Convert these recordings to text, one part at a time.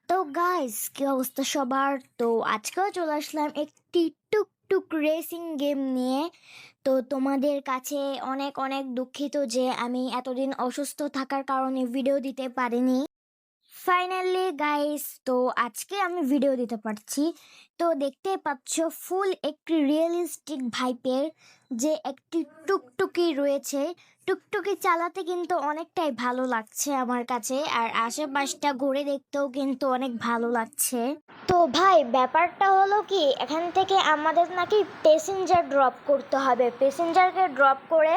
তো গাইস, কি অবস্থা সবার? তো আজকেও চলে আসলাম একটি টুকটুক রেসিং গেম নিয়ে। তো তোমাদের কাছে অনেক অনেক দুঃখিত যে আমি এতদিন অসুস্থ থাকার কারণে ভিডিও দিতে পারিনি। ফাইনালি গাইস, তো আজকে আমি ভিডিও দিতে পারছি। তো দেখতে পাচ্ছ ফুল একটি রিয়েলিস্টিক ভাইপের যে একটি টুকটুকি রয়েছে। টুকটুকি চালাতে কিন্তু অনেকটাই ভালো লাগছে আমার কাছে, আর আশেপাশটা ঘুরে দেখতেও কিন্তু অনেক ভালো লাগছে। তো ভাই, ব্যাপারটা হলো কি, এখান থেকে আমাদের নাকি প্যাসেঞ্জার ড্রপ করতে হবে। প্যাসেঞ্জারকে ড্রপ করে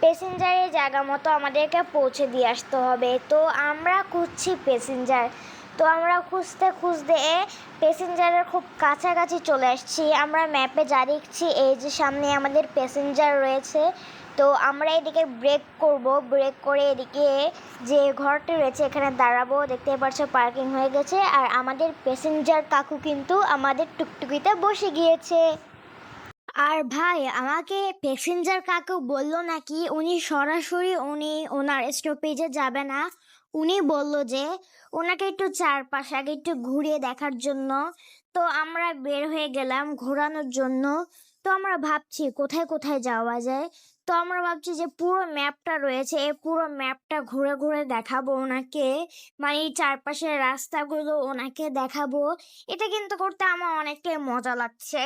প্যাসেঞ্জারের জায়গা মতো আমাদেরকে পৌঁছে দিয়ে আসতে হবে। তো আমরা খুঁজছি প্যাসেঞ্জার। তো আমরা খুঁজতে খুঁজতে প্যাসেঞ্জারের খুব কাছাকাছি চলে আসছি। আমরা ম্যাপে যা দেখছি, এই যে সামনে আমাদের প্যাসেঞ্জার রয়েছে। তো আমরা এদিকে ব্রেক করব, ব্রেক করে এদিকে যে ঘরটি রয়েছে এখানে দাঁড়াবো। দেখতে পাচ্ছ পার্কিং হয়ে গেছে, আর আমাদের প্যাসেঞ্জার কাকু কিন্তু আমাদের টুকটুকিতে বসে গিয়েছে। আর ভাই, আমাকে প্যাসেঞ্জার কাকু বলল নাকি উনি সরাসরি ওনার স্টপেজে যাবে না। উনি বলল যে ওনাকে একটু চারপাশ আগে একটু ঘুরিয়ে দেখার জন্য। তো আমরা বের হয়ে গেলাম ঘোরানোর জন্য। তো আমরা ভাবছি কোথায় কোথায় যাওয়া যায়। তো আমরা ভাবছি যে পুরো ম্যাপটা রয়েছে, এই পুরো ম্যাপটা ঘুরে ঘুরে দেখাবো ওনাকে, মানে এই চারপাশের রাস্তাগুলো ওনাকে দেখাবো। এটা কিন্তু করতে আমার অনেকটাই মজা লাগছে।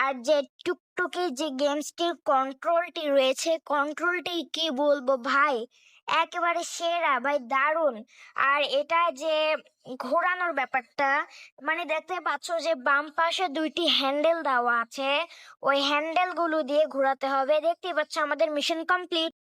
আর যে টুকটুকি যে গেমসটির কন্ট্রোলটি রয়েছে, কন্ট্রোলটি কি বলবো ভাই, একেবারে সেরা ভাই, দারুণ। আর এটা যে ঘোরানোর ব্যাপারটা, মানে দেখতে পাচ্ছ যে বাম পাশে দুইটি হ্যান্ডেল দেওয়া আছে, ওই হ্যান্ডেলগুলো দিয়ে ঘোরাতে হবে। দেখতেই পাচ্ছ আমাদের মিশন কমপ্লিট।